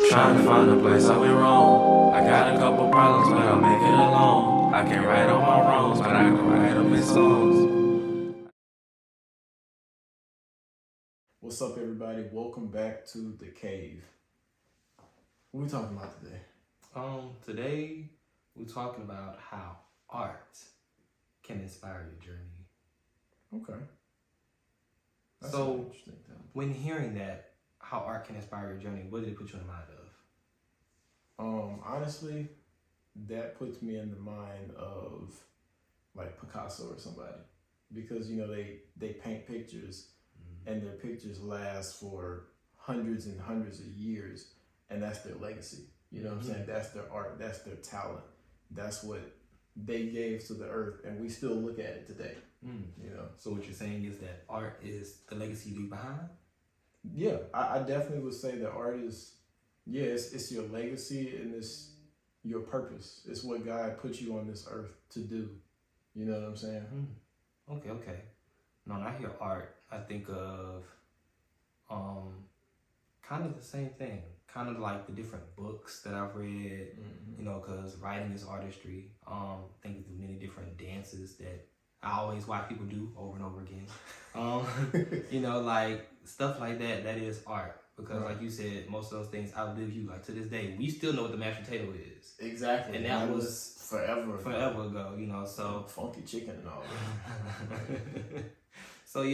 Trying to find a place I went wrong. I got a couple problems, but I'll make it alone. I can't right all my wrongs, but I can write them in songs. What's up, everybody? Welcome back to The Cave. What are we talking about today? Today we're talking about how art can inspire your journey. Okay. That's So, an interesting thing. When hearing that, how art can inspire your journey, what did it put you in mind of? Honestly, that puts me in the mind of like Picasso or somebody, because they paint pictures, and their pictures last for hundreds and hundreds of years, and that's their legacy. You know what I'm saying? That's their art, that's their talent, that's what they gave to the earth, and we still look at it today. So what you're saying is that art is the legacy you leave behind? Yeah, I definitely would say that art is, it's your legacy, and it's your purpose. It's what God put you on this earth to do. You know what I'm saying? Okay. No, when I hear art, I think of kind of the same thing. Kind of like the different books that I've read, because writing is artistry. Think of the many different dances that I always watch people do over and over again. Like stuff like that, that is art. Because like you said, most of those things outlive you. Like to this day, we still know what the mashed potato is. Exactly. And that was forever ago, so. Funky chicken and all that. So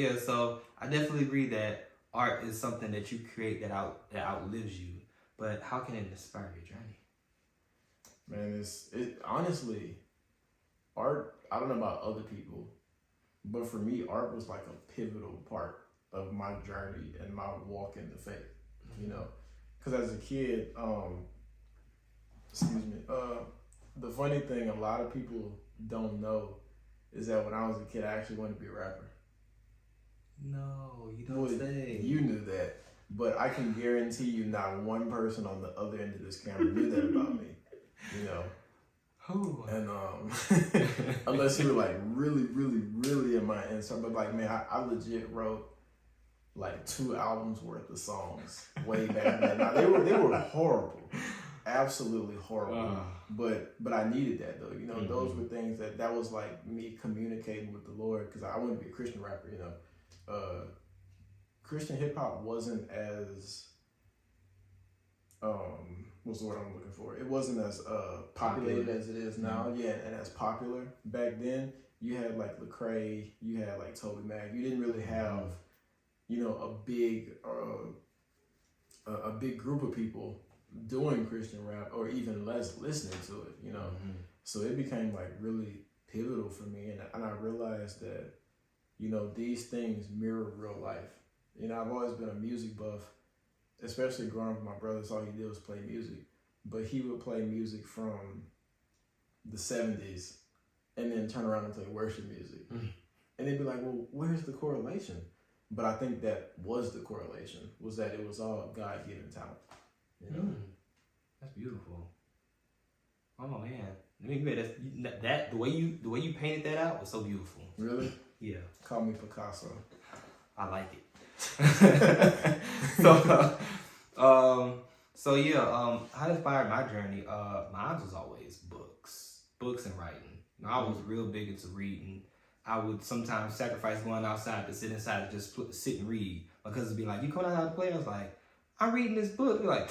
I definitely agree that art is something that you create that outlives you. But how can it inspire your journey? Man, it honestly, art, I don't know about other people, but for me, art was like a pivotal part of my journey and my walk in the faith, because as a kid, the funny thing a lot of people don't know is that when I was a kid, I actually wanted to be a rapper. No, you don't say. You knew that, but I can guarantee you not one person on the other end of this camera knew that about me, Who? And unless you were like really, really, really in my inside, but like, man, I legit wrote like 2 albums worth of songs way back then. Now they were horrible, absolutely horrible. But I needed that though. Those were things that was like me communicating with the Lord, because I wanted to be a Christian rapper. Christian hip hop wasn't as what's the word I'm looking for? It wasn't as populated as it is now. Yeah, and as popular back then. You had like Lecrae, you had like Toby Mac. You didn't really have a big group of people doing Christian rap, or even less listening to it. So it became like really pivotal for me, and I realized that these things mirror real life. I've always been a music buff, especially growing up with my brothers. All he did was play music, but he would play music from the 70s and then turn around and play worship music. And they'd be like, well, where's the correlation? But I think that was the correlation, was that it was all God-given talent. That's beautiful. Oh man, I mean, that the way you painted that out was so beautiful. Really? Yeah. Call me Picasso. I like it. How inspired my journey? Mine was always books and writing. I was real big into reading. I would sometimes sacrifice going outside to sit inside and just sit and read. My cousins would be like, "You coming outside to play?" I was like, "I'm reading this book." They're like,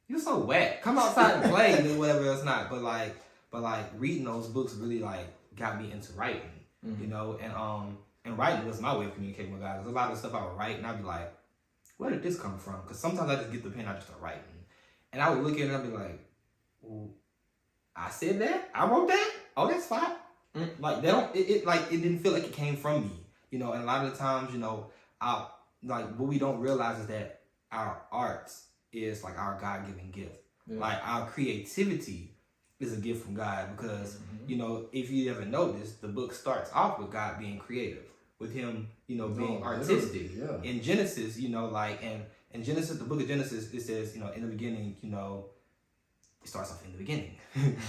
"You're so whack. Come outside and play," and whatever else not. But reading those books really like got me into writing, and writing was my way of communicating with God. Because a lot of stuff I would write, and I'd be like, "Where did this come from?" Because sometimes I just get the pen, I just start writing, and I would look at it and I'd be like, "Well, I said that. I wrote that. Oh, that's fine." Like they don't. It didn't feel like it came from me, And a lot of the times, what we don't realize is that our arts is like our God-given gift. Yeah. Like our creativity is a gift from God, because if you ever notice, the book starts off with God being creative, with Him, being artistic. Yeah. In Genesis, in Genesis, the book of Genesis, it says, in the beginning, it starts off in the beginning.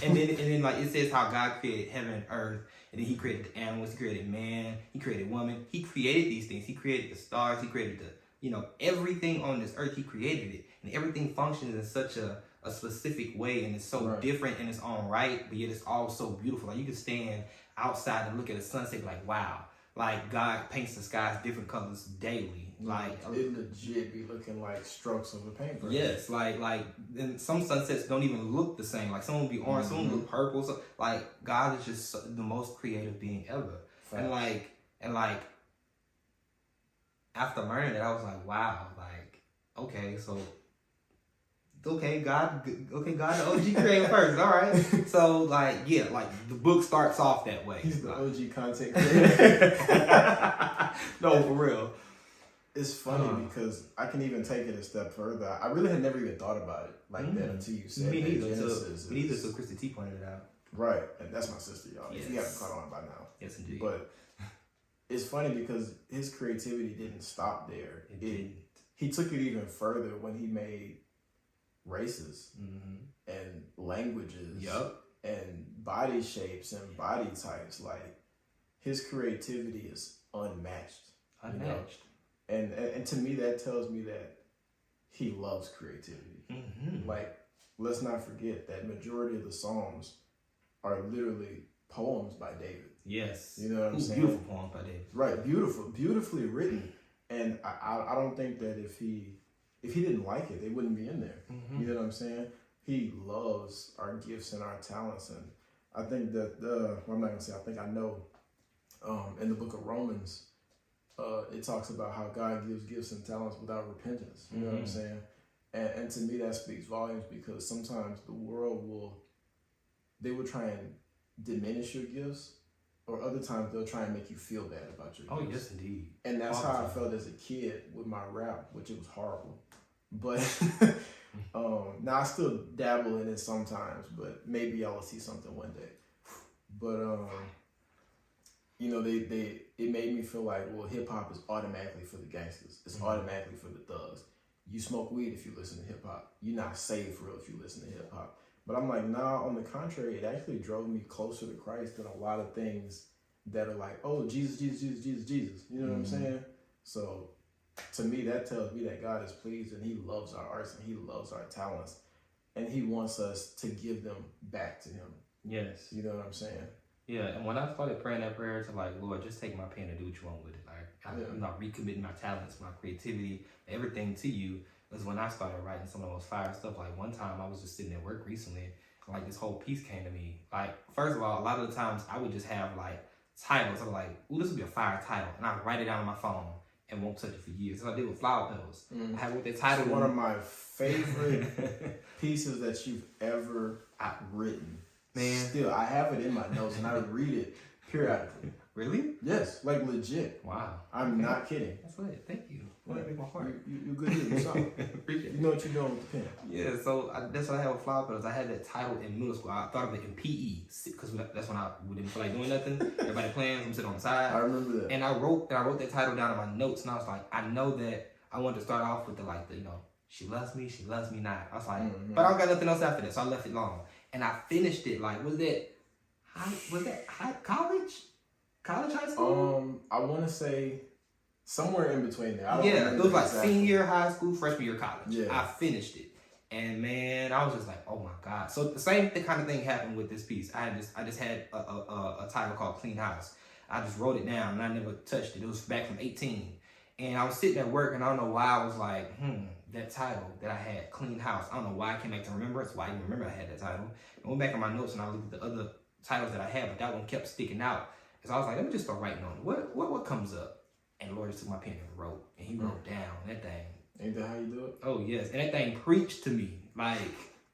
and then like it says how God created heaven and earth, and then He created the animals, He created man, He created woman, He created these things, He created the stars, He created the you know, everything on this earth, he created it. And everything functions in such a specific way, and it's so different in its own right, but yet it's all so beautiful. Like, you can stand outside and look at the sunset like, wow. Like, God paints the skies different colors daily. Like, it legit be looking like strokes of a paintbrush. Yes, like and some sunsets don't even look the same. Like, some will be orange, some will look purple. So, like, God is just the most creative being ever. Facts. And like after learning that, I was like, wow, like, okay, so God, the OG creator first, all right. So, like, yeah, like, the book starts off that way. He's the OG content creator. No, for real. It's funny because I can even take it a step further. I really had never even thought about it like that until you said that. Genesis. Me neither, so Christy T pointed it out. Right, and that's my sister, y'all. Yes. If you haven't caught on by now. Yes, indeed. But it's funny because his creativity didn't stop there. It didn't. He took it even further when he made races and languages and body shapes and body types. Like, his creativity is unmatched. You know? And to me, that tells me that he loves creativity. Like, let's not forget that majority of the Psalms are literally poems by David. Yes. You know what I'm saying? Beautiful poems by David. Right, beautifully written. And I don't think that if he didn't like it, they wouldn't be in there. You know what I'm saying? He loves our gifts and our talents. And I think that, I'm not going to say I think I know, in the book of Romans, it talks about how God gives gifts and talents without repentance. You know what I'm saying? And to me, that speaks volumes, because sometimes the world will try and diminish your gifts, or other times they'll try and make you feel bad about your gifts. Oh, yes, indeed. And that's how I felt as a kid with my rap, which it was horrible. But now I still dabble in it sometimes, but maybe y'all will see something one day. But you know, it made me feel like, well, hip hop is automatically for the gangsters. It's automatically for the thugs. You smoke weed if you listen to hip hop. You're not saved for real if you listen to hip hop. But I'm like, nah, on the contrary, it actually drove me closer to Christ than a lot of things that are like, oh, Jesus, Jesus, Jesus, Jesus, Jesus. You know what I'm saying? So to me, that tells me that God is pleased, and he loves our arts, and he loves our talents, and he wants us to give them back to him. Yes. You know what I'm saying? Yeah, and when I started praying that prayer to, like, Lord, just take my pen and do what you want with it. Like, I'm not recommitting my talents, my creativity, everything to you. Was when I started writing some of those fire stuff. Like, one time I was just sitting at work recently, and, like, this whole piece came to me. Like, first of all, a lot of the times I would just have, like, titles. I was like, ooh, this would be a fire title. And I'd write it down on my phone and won't touch it for years. So I did with Flower Petals. I had what that title. It's one of my favorite pieces that you've ever written. Man. Still, I have it in my notes, and I read it periodically. Really? Yes, like legit. Wow. I'm not kidding. That's it. Thank you. Make my heart. You're good at it. Appreciate it. You know what you're doing with the pen. Yeah, so that's what I had with Flower Petals. I had that title in middle school. I thought of it in PE, because that's when we didn't feel like doing nothing. Everybody playing, I'm sitting on the side. I remember that. And I wrote that title down in my notes, and I was like, I know that I wanted to start off with the you know, she loves me not. I was like, but I don't got nothing else after that, so I left it long. And I finished it, like, was that college? College, high school? I want to say somewhere in between there. It was like exactly. Senior year high school, freshman year college. Yeah. I finished it, and man, I was just like, oh my god. So the same kind of thing happened with this piece. I just had a title called Clean House. I just wrote it down, and I never touched it. It was back from 18, and I was sitting at work, and I don't know why I was like, that title that I had, Clean House. I don't know why I came back to remembrance, why I even remember I had that title. I went back in my notes, and I looked at the other titles that I had, but that one kept sticking out. So I was like, let me just start writing on it. What comes up? And the Lord just took my pen and wrote. And he wrote down that thing. Ain't that how you do it? Oh, yes. And that thing preached to me. Like,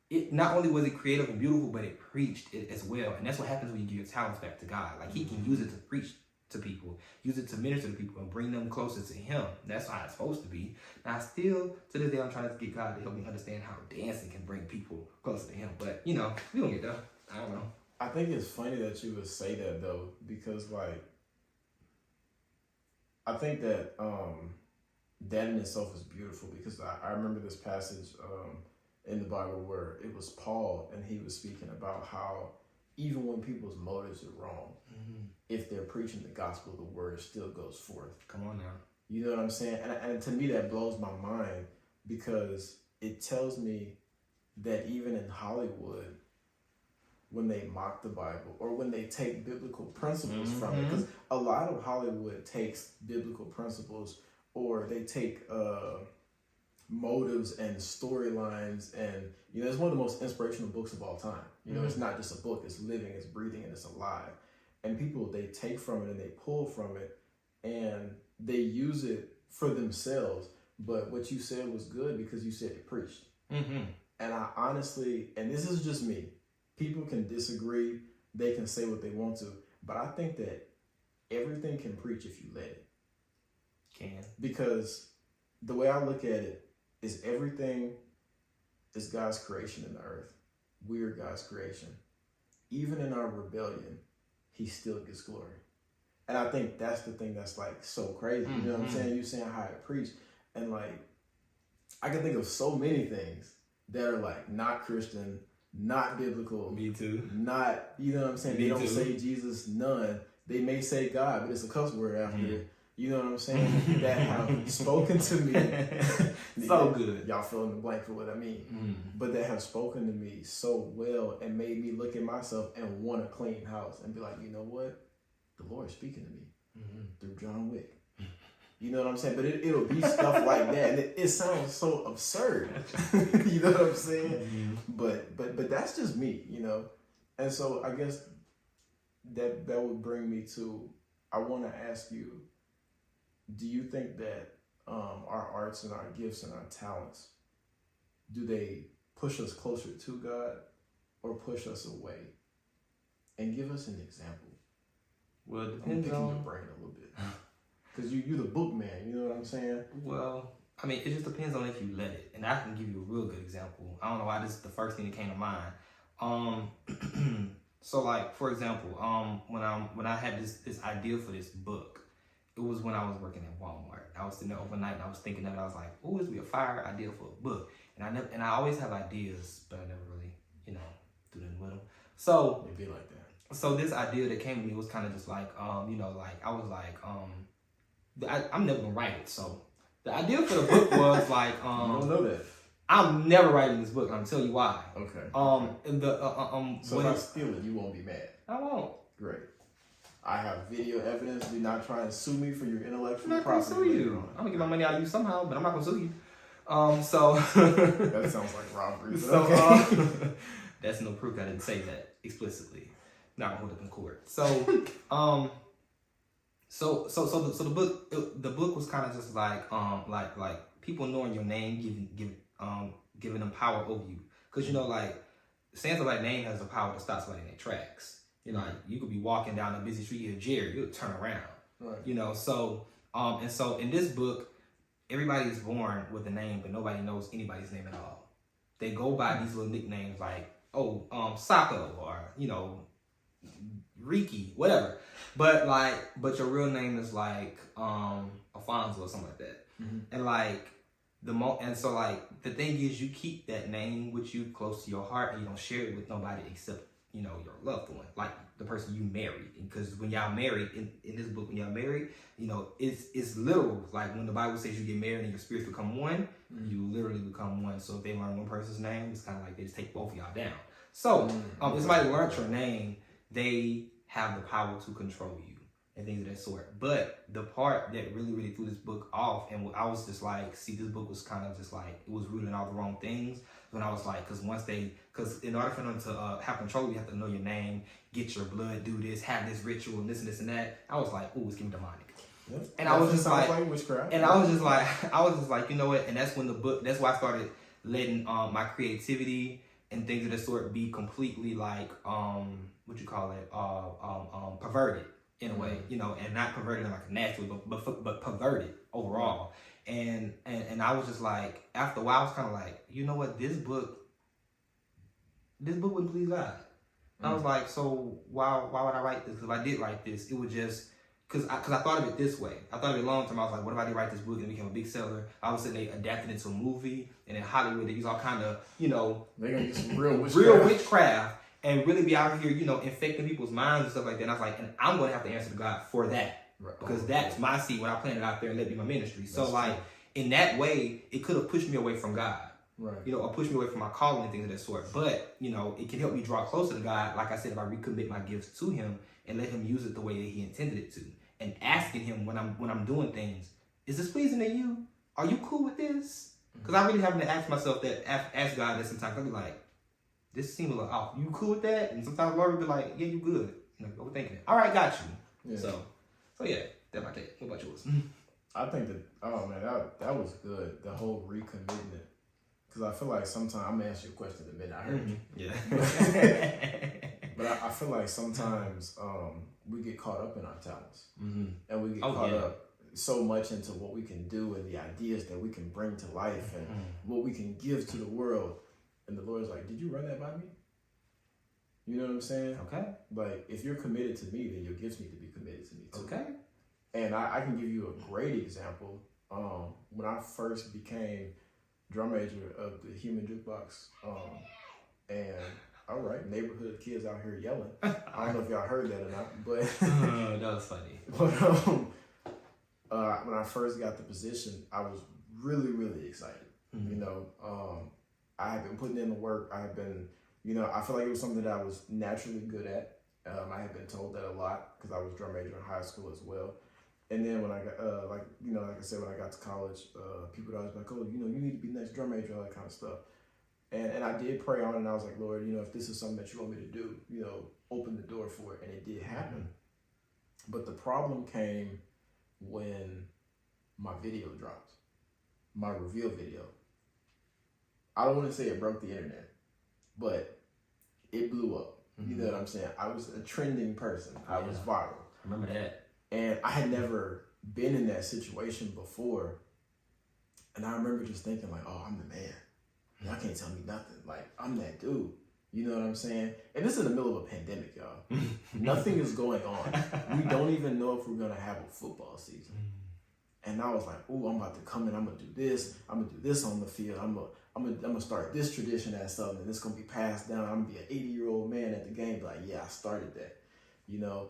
it not only was it creative and beautiful, but it preached it as well. And that's what happens when you give your talents back to God. Like, he can use it to preach to people, use it to minister to people, and bring them closer to him. That's how it's supposed to be. Now, still, to this day, I'm trying to get God to help me understand how dancing can bring people closer to him. But, you know, we don't get there. I don't know. I think it's funny that you would say that, though, because, like, I think that that in itself is beautiful, because I remember this passage in the Bible where it was Paul, and he was speaking about how even when people's motives are wrong, if they're preaching the gospel, the word still goes forth. Come on now. You know what I'm saying? And to me, that blows my mind because it tells me that even in Hollywood, when they mock the Bible or when they take biblical principles from it, because a lot of Hollywood takes biblical principles or they take motives and storylines, and you know, it's one of the most inspirational books of all time. You know, it's not just a book, it's living, it's breathing, and it's alive. And people, they take from it and they pull from it and they use it for themselves. But what you said was good because you said it preached. And I honestly, and this is just me, people can disagree, they can say what they want to, but I think that everything can preach if you let it. Because the way I look at it is everything is God's creation in the earth. We are God's creation. Even in our rebellion, he still gets glory. And I think that's the thing that's like so crazy. You know what I'm saying? You're saying how it preached. And like, I can think of so many things that are like not Christian, not biblical. Me too. Not, you know what I'm saying? They don't say Jesus, none. They may say God, but it's a cuss word after it. You know what I'm saying? That have spoken to me. So good. Y'all fill in the blank for what I mean. But that have spoken to me so well and made me look at myself and want a clean house and be like, you know what? The Lord's speaking to me through John Wick. You know what I'm saying? But it'll be stuff like that. And it sounds so absurd. You know what I'm saying? But that's just me, you know? And so I guess that would bring me to, I want to ask you, do you think that our arts and our gifts and our talents, do they push us closer to God or push us away? And give us an example. Well, it I'm depends picking on your brain a little bit. Because you're the book man, you know what I'm saying? Well, I mean, it just depends on if you let it. And I can give you a real good example. I don't know why this is the first thing that came to mind. So like, for example, when I had this idea for this book, it was when I was working at Walmart. I was sitting there overnight and I was thinking of it. I was like, "Oh, this would be a fire idea for a book." And I always have ideas, but I never really, do nothing with them. So It'd be like that. So this idea that came to me was kind of just like, I was like, I'm never gonna write it. So the idea for the book was like, you don't know that. I'm never writing this book. And I'm telling you why. Okay. And so if I steal it, you won't be mad. I won't. Great. I have video evidence. Do not try and sue me for your intellectual I'm not property. gonna sue you. I'm gonna get my money out of you somehow, but I'm not gonna sue you. So that sounds like robbery. So okay. That's no proof. I didn't say that explicitly. Not gonna hold up in court. So so the book was kind of just like people knowing your name, giving them power over you, because like saying somebody's name has the power to stop somebody in their tracks. Like you could be walking down a busy street, you hear Jerry, you'll turn around. Right. So in this book, everybody is born with a name, but nobody knows anybody's name at all. They go by these little nicknames like Sako or Riki, whatever. But your real name is like Alfonso or something like that. And like the thing is, you keep that name with you close to your heart, and you don't share it with nobody except your loved one, like the person you married. Because when y'all married in this book, when y'all married, it's literal. Like when the Bible says you get married and your spirits become one, you literally become one. So if they learn one person's name, it's kind of like they just take both of y'all down. So if somebody learned your name, they have the power to control you and things of that sort. But the part that really threw this book off, and I was just like, see, this book was kind of just like, it was rooted in all the wrong things. When I was like, because in order for them to have control, you have to know your name, get your blood, do this, have this ritual, and this and that. I was like, ooh, it's getting demonic. Yep. And I was just like witchcraft. And I was just like, you know what? And that's when that's why I started letting my creativity and things of that sort be completely like perverted in a way, and not perverted in like a natural, but perverted overall. And I was just like, after a while, I was kind of like, you know what, this book wouldn't please God. I was like, so why would I write this? Because if I did write this, it would just, because I thought of it this way. I thought of it long term. I was like, what if I did write this book and it became a big seller? I was sitting there adapting it to a movie, and in Hollywood they use all kind of, they're gonna use some real witchcraft and really be out here, infecting people's minds and stuff like that. And I was like, and I'm gonna have to answer to God for that. Right. because that's my seed when I planted out there and let it be my ministry. So That's like true. in that way, it could have pushed me away from God. Right. You know, or push me away from my calling and things of that sort. But, you know, it can help me draw closer to God, like I said, if I recommit my gifts to him and let him use it the way that he intended it to. And asking him when I'm doing things, is this pleasing to you? Are you cool with this? Because I really having to ask myself that, ask God that sometimes. I'll be like, this seems a little off. You cool with that? And sometimes the Lord will be like, yeah, you good. You know, overthinking it. All right, got you. Yeah. So yeah, that's my take. What about yours? I think that, oh man, that was good. The whole recommitment. Because I feel like sometimes, I'm going to ask you a question in a minute. I heard you. Yeah. But I feel like sometimes we get caught up in our talents. Mm-hmm. And we get caught up so much into what we can do and the ideas that we can bring to life and what we can give to the world. And the Lord's like, did you run that by me? You know what I'm saying? Okay. Like, if you're committed to me, then your gifts need to be committed to me too. Okay. And I can give you a great example. When I first became drum major of the Human Jukebox, and all right, neighborhood kids out here yelling. I don't know if y'all heard that or not, but that was funny. But when I first got the position, I was really, really excited. You know, I had been putting in the work. I had been, you know, I feel like it was something that I was naturally good at. I had been told that a lot because I was drum major in high school as well. And then when I got, like I said, when I got to college, people would always be like, oh, you know, you need to be next drum major, all that kind of stuff. And I did pray on it, and I was like, Lord, you know, if this is something that you want me to do, you know, open the door for it. And it did happen. But the problem came when my video dropped, my reveal video. I don't want to say it broke the internet, but it blew up. You know what I'm saying? I was a trending person. I was viral. Remember that. And I had never been in that situation before. And I remember just thinking like, oh, I'm the man. Y'all can't tell me nothing. Like, I'm that dude. You know what I'm saying? And this is in the middle of a pandemic, y'all. Nothing is going on. We don't even know if we're going to have a football season. And I was like, ooh, I'm about to come in. I'm going to do this. I'm going to do this on the field. I'm going to start this tradition as something. And it's going to be passed down. I'm going to be an 80-year-old man at the game. Like, yeah, I started that. You know?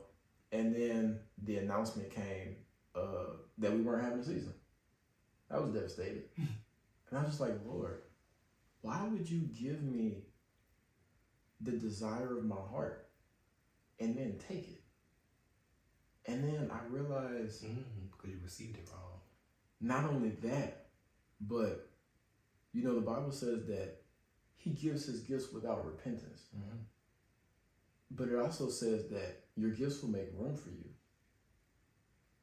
And then the announcement came that we weren't having a season. I was devastated. And I was just like, Lord, why would you give me the desire of my heart and then take it? And then I realized... because you received it wrong. Not only that, but, you know, the Bible says that he gives his gifts without repentance. But it also says that your gifts will make room for you.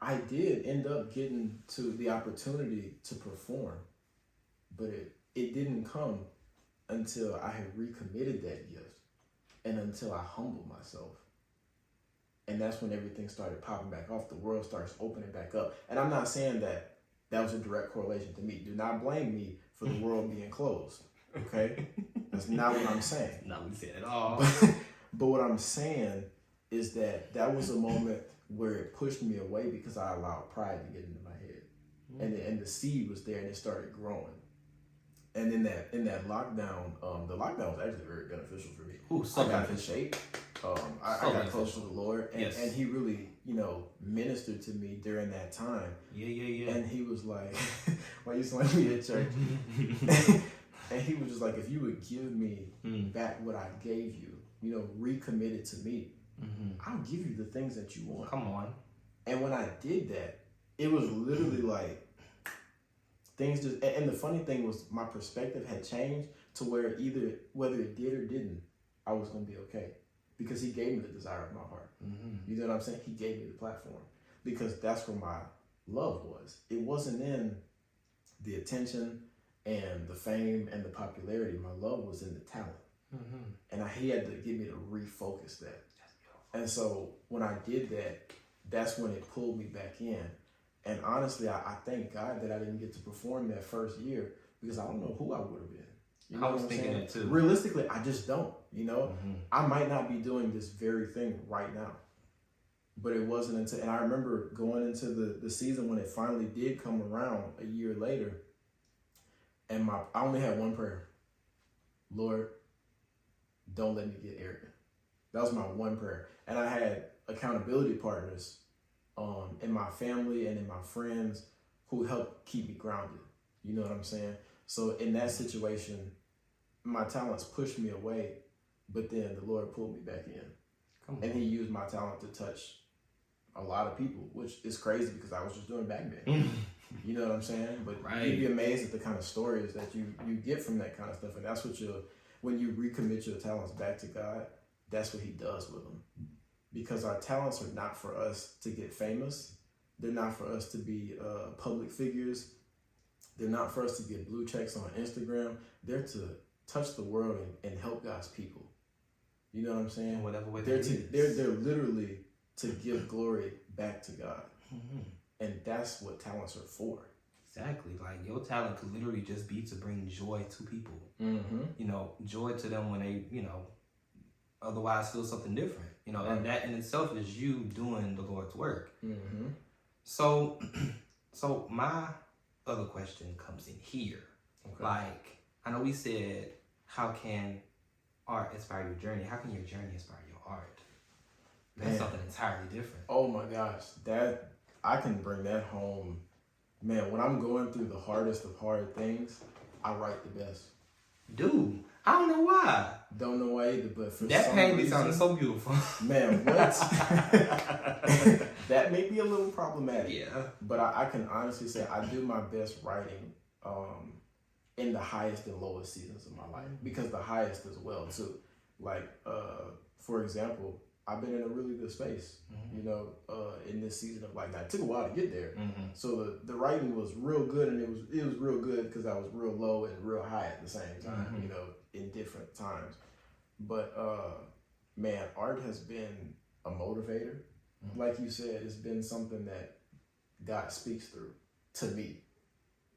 I did end up getting to the opportunity to perform, but it didn't come until I had recommitted that gift and until I humbled myself. And that's when everything started popping back off. The world starts opening back up. And I'm not saying that was a direct correlation to me. Do not blame me for the world being closed, okay? That's not what I'm saying. Not what we said at all. But what I'm saying is that was a moment where it pushed me away because I allowed pride to get into my head. And the seed was there and it started growing. And in that lockdown, the lockdown was actually very beneficial for me. Ooh, so I got in shape. I got close to the Lord. And he really, you know, ministered to me during that time. Yeah. And he was like, well, you used to let me at church. And he was just like, if you would give me back what I gave you, you know, recommit it to me, I'll give you the things that you want. Come on. And when I did that, it was literally like things just, and the funny thing was my perspective had changed to where whether it did or didn't, I was going to be okay. Because he gave me the desire of my heart. You know what I'm saying? He gave me the platform. Because that's where my love was. It wasn't in the attention and the fame and the popularity. My love was in the talent. And he had to get me to refocus that. And so when I did that, that's when it pulled me back in. And honestly, I thank God that I didn't get to perform that first year because I don't know who I would have been. You know I was thinking that too. Realistically, I just don't, you know? I might not be doing this very thing right now. But it wasn't until, and I remember going into the season when it finally did come around a year later, and I only had one prayer. Lord, don't let me get arrogant. That was my one prayer. And I had accountability partners in my family and in my friends who help keep me grounded. You know what I'm saying? So in that situation, my talents pushed me away, but then the Lord pulled me back in. And he used my talent to touch a lot of people, which is crazy because I was just doing back then. You know what I'm saying? But you'd be amazed at the kind of stories that you get from that kind of stuff. And that's what when you recommit your talents back to God, that's what he does with them. Because our talents are not for us to get famous. They're not for us to be public figures. They're not for us to get blue checks on Instagram. They're to touch the world and help God's people. You know what I'm saying? In whatever way they're literally to give glory back to God. And that's what talents are for. Exactly. Like your talent could literally just be to bring joy to people. You know, joy to them when they, you know, otherwise feel something different. You know, and that in itself is you doing the Lord's work. So my other question comes in here. Okay. Like, I know we said, how can art inspire your journey? How can your journey inspire your art? That's something entirely different. Oh my gosh, that I can bring that home. Man, when I'm going through the hardest of hard things, I write the best. Dude, I don't know why. Don't know why either, but for that some painting reason, sounded so beautiful. Man, what? That may be a little problematic. Yeah. But I can honestly say I do my best writing in the highest and lowest seasons of my life, because the highest as well too. Like for example, I've been in a really good space, you know, in this season of life. Now, it took a while to get there. So the writing was real good, and it was real good because I was real low and real high at the same time, you know, in different times. But man, art has been a motivator. Like you said, it's been something that God speaks through to me.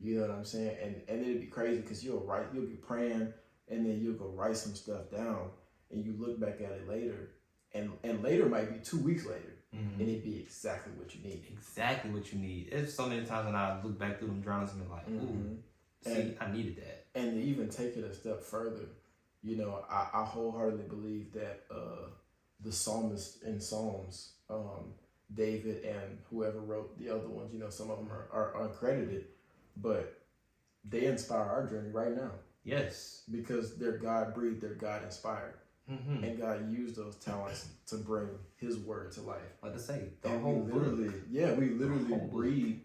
You know what I'm saying? And it'd be crazy because you'll be praying, and then you'll go write some stuff down, and you look back at it later. And later might be 2 weeks later, and it'd be exactly what you need. Exactly what you need. There's so many times when I look back through them journals and be like, ooh, see, I needed that. And to even take it a step further, you know, I wholeheartedly believe that the psalmists in Psalms, David and whoever wrote the other ones, you know, some of them are uncredited, but they inspire our journey right now. Yes. Because they're God-breathed, they're God-inspired. And God used those talents to bring his word to life. Like to say, we literally read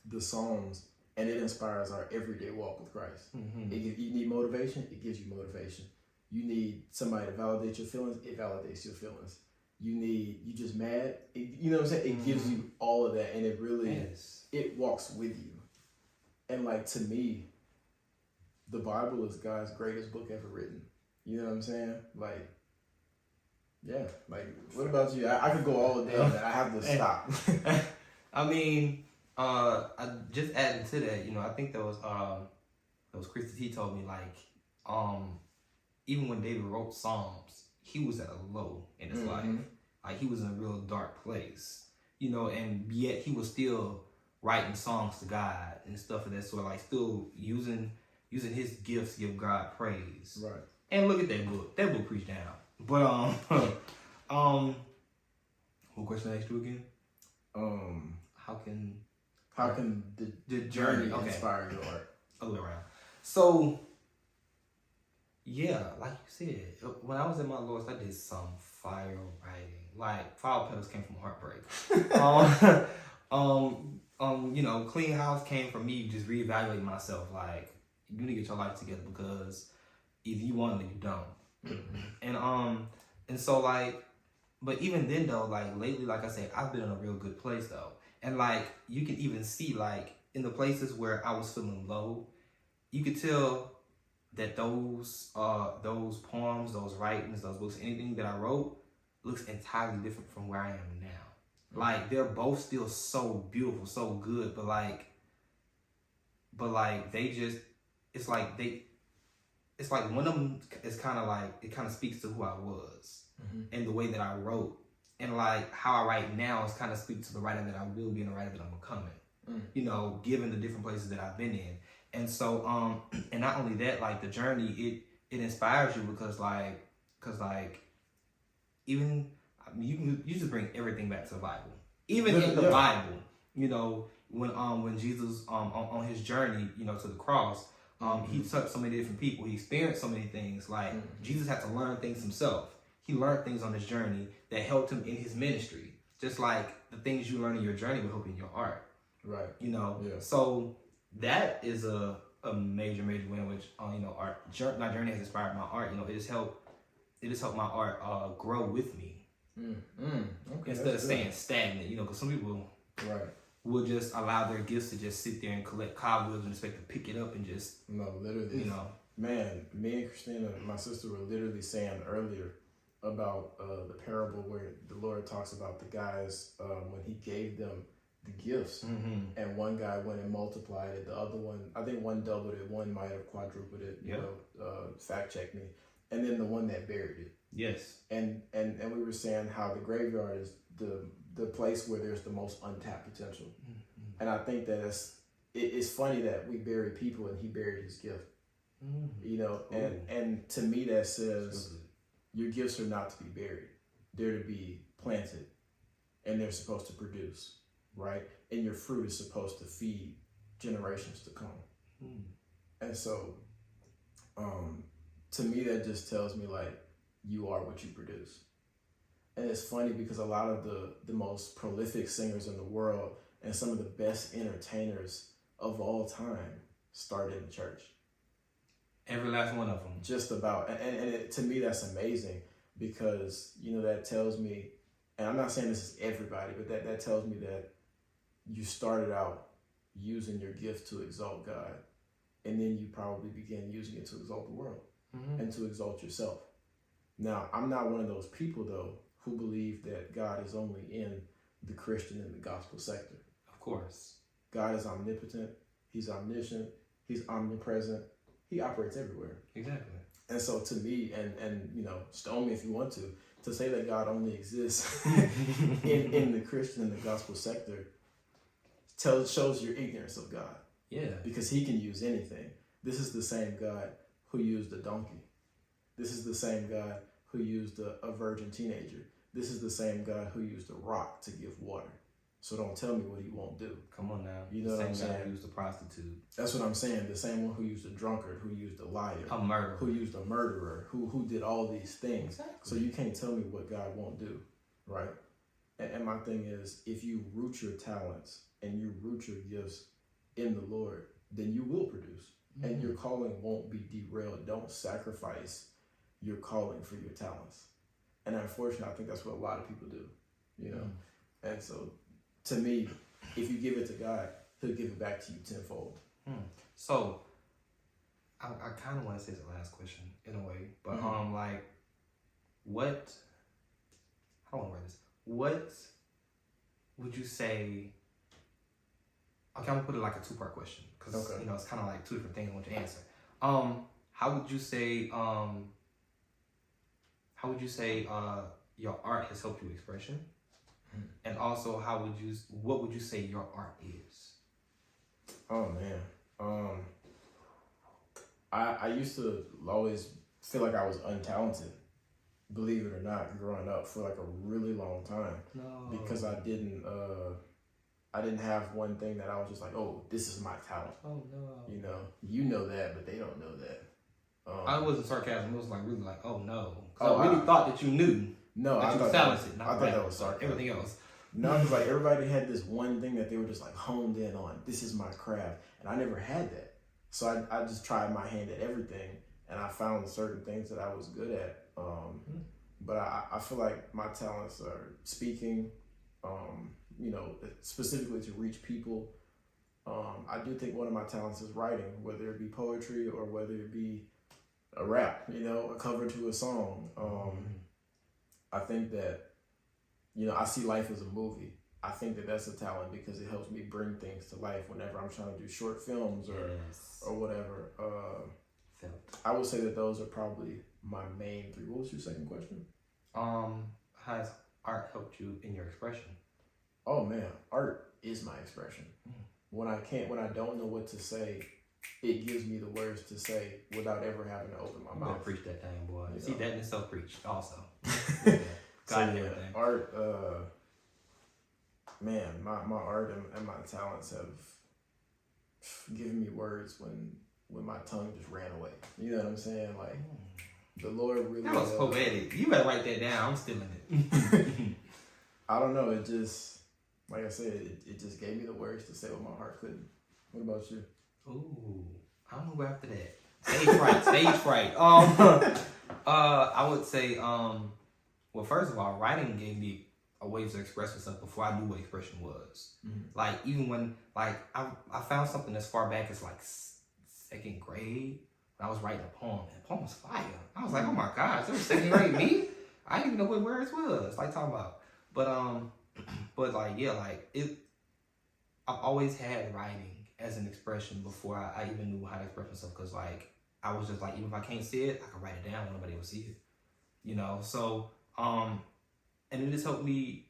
the Psalms, and it inspires our everyday walk with Christ. You need motivation, it gives you motivation. You need somebody to validate your feelings, it validates your feelings. You just mad, you know what I'm saying? It gives you all of that, and it really, it walks with you. And like, to me, the Bible is God's greatest book ever written. You know what I'm saying? Like, yeah. Like, what about you? I could go all day, but I have to stop. I mean, I just adding to that, you know, I think that was Christy. He told me, like, even when David wrote Psalms, he was at a low in his life. Like, he was in a real dark place, you know, and yet he was still writing songs to God and stuff of that sort, like still using his gifts to give God praise. Right. And look at that book. That book preached down. But what question I asked you again? How can the journey inspire your art? All around. So yeah, like you said, when I was in my lowest, I did some fire writing. Like, Flower Petals came from heartbreak. You know, Clean House came from me just reevaluating myself. Like, you need to get your life together because either you want it or you don't. And so, like, but even then though, like lately, like I said, I've been in a real good place though. And like, you can even see, like, in the places where I was feeling low, you could tell that those poems, those writings, those books, anything that I wrote looks entirely different from where I am now. Like, they're both still so beautiful, so good, but like they just, it's like one of them is kind of like, it kind of speaks to who I was and the way that I wrote. And like how I write now is kind of speaks to the writer that I will be and the writer that I'm becoming, you know, given the different places that I've been in. And so, and not only that, like the journey, it inspires you because even, I mean, you just bring everything back to the Bible. Even in the Bible, you know, when Jesus on his journey, you know, to the cross, he touched so many different people. He experienced so many things. Like Jesus had to learn things himself. He learned things on his journey that helped him in his ministry. Just like the things you learn in your journey will help in your art. Right. You know. Yeah. So that is a major win, which you know, my journey has inspired my art. You know, it has helped my art grow with me. Okay, instead of staying stagnant, you know, because some people will just allow their gifts to just sit there and collect cobwebs and expect to pick it up and just literally, you know. Man, me and Christina, my sister, were literally saying earlier about the parable where the Lord talks about the guys when he gave them the gifts, and one guy went and multiplied it, the other one, I think one doubled it, one might have quadrupled it, you know, fact check me, and then the one that buried it. Yes. And we were saying how the graveyard is the place where there's the most untapped potential. And I think that it's funny that we bury people and he buried his gift. You know, and to me that says your gifts are not to be buried. They're to be planted and they're supposed to produce, right? And your fruit is supposed to feed generations to come. And so to me that just tells me like you are what you produce. And it's funny because a lot of the most prolific singers in the world and some of the best entertainers of all time started in the church. Every last one of them. Just about. And to me, that's amazing because, you know, that tells me, and I'm not saying this is everybody, but that tells me that you started out using your gift to exalt God. And then you probably began using it to exalt the world and to exalt yourself. Now, I'm not one of those people, though, who believe that God is only in the Christian and the gospel sector. Of course. God is omnipotent. He's omniscient. He's omnipresent. He operates everywhere. Exactly. And so to me, and you know, stone me if you want to say that God only exists in the Christian and the gospel sector shows your ignorance of God. Yeah. Because he can use anything. This is the same God who used a donkey. This is the same God who used a virgin teenager. This is the same God who used a rock to give water. So don't tell me what he won't do. Come on now. You know what I'm saying? The same guy who used a prostitute. That's what I'm saying. The same one who used a drunkard, who used a liar. A murderer. Who used a murderer, who did all these things. Exactly. So you can't tell me what God won't do, right? And my thing is, if you root your talents and you root your gifts in the Lord, then you will produce. And your calling won't be derailed. Don't sacrifice your calling for your talents. And unfortunately, I think that's what a lot of people do, you know? And so, to me, if you give it to God, he'll give it back to you tenfold. So, I kind of want to say the last question in a way, but like, what? How do I word this? What would you say? Okay, I'm gonna put it like a two-part question because you know it's kind of like two different things I want you to answer. How would you say? How would you say your art has helped you expression? And also, what would you say your art is? Oh man, I used to always feel like I was untalented, believe it or not, growing up for like a really long time. No. Because I didn't have one thing that I was just like, oh, this is my talent. Oh no. You know that, but they don't know that. I wasn't sarcasm. It was like really like, oh no. I really thought that you knew. No, that you were talented. I thought that was sarcasm. Everything else. No, because like everybody had this one thing that they were just like honed in on. This is my craft, and I never had that. So I just tried my hand at everything, and I found certain things that I was good at. But I feel like my talents are speaking, specifically to reach people. I do think one of my talents is writing, whether it be poetry or whether it be a rap, a cover to a song. I think that, I see life as a movie. I think that that's a talent because it helps me bring things to life whenever I'm trying to do short films or whatever. I would say that those are probably my main three. What was your second question? Has art helped you in your expression? Oh man, art is my expression. When I don't know what to say, it gives me the words to say without ever having to open my mouth. Preach that thing, boy. See, that in itself preached also. So art, man, my art and my talents have given me words when my tongue just ran away. You know what I'm saying? Like the Lord really. That was poetic. You better write that down. I'm stealing it. I don't know. It just, like I said, it just gave me the words to say what my heart couldn't. What about you? Ooh, I don't know where after that. Stage fright. I would say, well, first of all, writing gave me a way to express myself before I knew what expression was. Mm-hmm. Like, even when, like, I found something as far back as, like, second grade, when I was writing a poem, and the poem was fire. I was like, oh my gosh, it was second grade me? I didn't even know what words was, like, talking about. But like, yeah, like, I've always had writing as an expression before I even knew how to express myself, because, like, I was just like, even if I can't see it, I can write it down when nobody will see it, you know? So, and it has helped me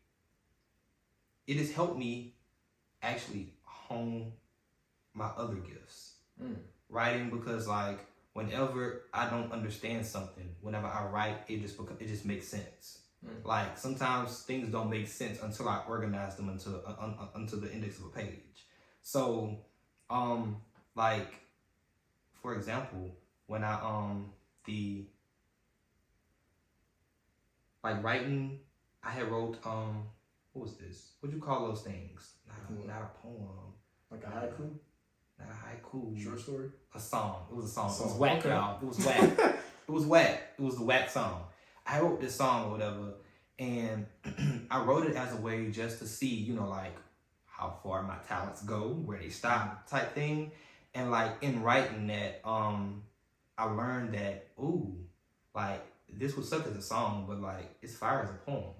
actually hone my other gifts. Writing, because, like, whenever I don't understand something, whenever I write, it just makes sense. Like, sometimes things don't make sense until I organize them into the index of a page. So, like, for example, when I writing, I had wrote what was this? What'd you call those things? Not a poem. Like a haiku? Not a haiku. Short story? A song. It was a song. It was whack, y'all. It was whack. It was whack. It was the whack song. I wrote this song or whatever, and I wrote it as a way just to see, you know, like, how far my talents go, where they stop, type thing. And, like, in writing that, I learned that, ooh, like, this was such as a song, but, like, it's fire as a poem.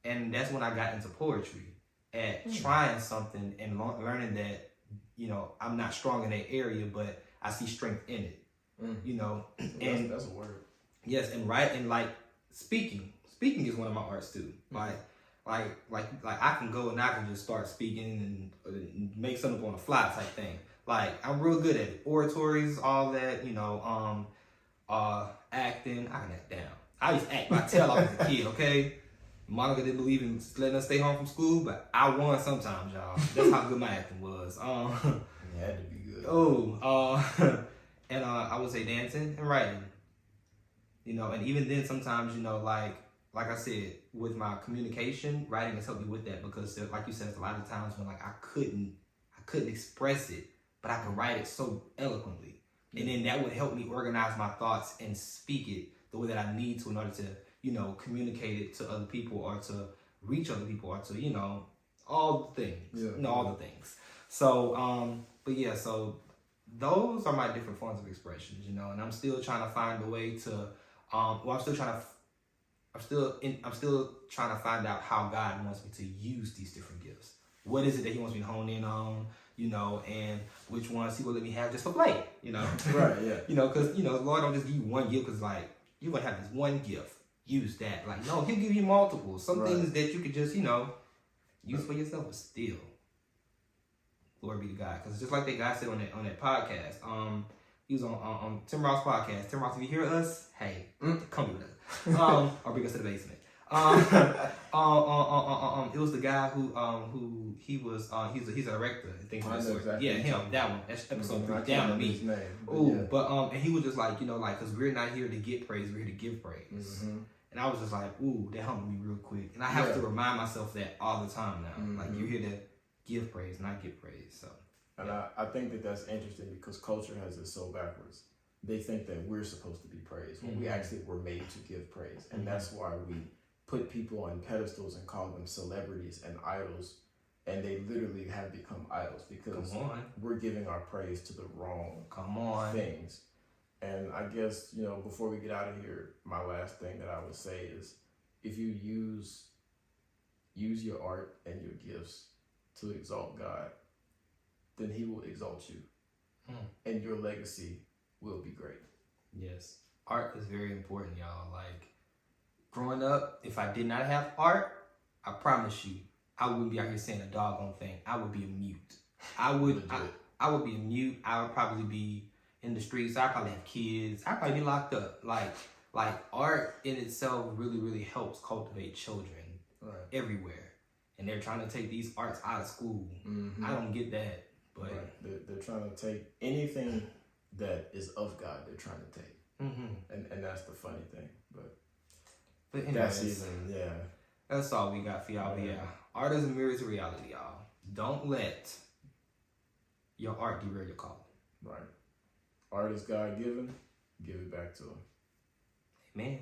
And that's when I got into poetry, at trying something and learning that, you know, I'm not strong in that area, but I see strength in it, you know. And that's a word. Yes, and like, speaking is one of my arts too. Like I can go and I can just start speaking and make something on the fly type thing. Like, I'm real good at it. Oratories, all that, you know, acting, I can act down. I used to act by tail off as a kid, okay? Monica didn't believe in letting us stay home from school, but I won sometimes, y'all. That's how good my acting was. It had to be good. And I would say dancing and writing. You know, and even then sometimes, you know, like I said, with my communication, writing has helped me with that, because, like you said, there's a lot of times when, like, I couldn't express it, but I could write it so eloquently. And then that would help me organize my thoughts and speak it the way that I need to in order to, you know, communicate it to other people, or to reach other people, or to, you know, all the things. Yeah. You know, all the things. So, but yeah, so those are my different forms of expressions, you know, and I'm still trying to find a way to, I'm still trying to find out how God wants me to use these different gifts. What is it that He wants me to hone in on, you know, and which ones He will let me have just for play, you know? Right, yeah. You know, because, you know, the Lord don't just give you one gift, because, like, you're going to have this one gift. Use that. Like, no, He'll give you multiple. Some things that you could just, you know, use for yourself, but still. Glory be to God. Because just like that guy said on that podcast, he was on Tim Ross' podcast. Tim Ross, if you hear us, hey, come with us. Or bring us to the basement. It was the guy who he's a director and things like that. Exactly. Yeah, him, that one. That's episode 3. Down to me. Ooh, but and he was just like, you know, like, because we're not here to get praise, we're here to give praise. Mm-hmm. And I was just like, ooh, that helped me real quick. And I have to remind myself that all the time now. Mm-hmm. Like, you're here to give praise, not get praise. So. And I think that that's interesting, because culture has it so backwards. They think that we're supposed to be praised when we actually were made to give praise. And that's why we put people on pedestals and call them celebrities and idols. And they literally have become idols, because we're giving our praise to the wrong things. And I guess, you know, before we get out of here, my last thing that I would say is, if you use your art and your gifts to exalt God, then He will exalt you. And your legacy will be great. Yes. Art is very important, y'all. Like, growing up, if I did not have art, I promise you, I wouldn't be out here saying a doggone thing. I would be a mute. I would be a mute. I would probably be in the streets. I'd probably have kids. I'd probably be locked up. Like art in itself really, really helps cultivate children everywhere. and they're trying to take these arts out of school. Mm-hmm. I don't get that, but right. They're trying to take anything that is of God. They're trying to take, and that's the funny thing. But anyways, that's even that's all we got for y'all. But yeah, art is a mirror to reality, y'all. Don't let your art derail your calling. Right. Art is God given. Give it back to him. Amen.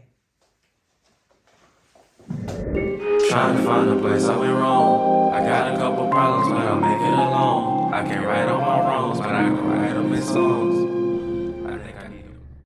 Trying to find a place I went wrong. I got a couple problems, but I'll make it alone. I can't right on my wrongs, but I can write them in songs.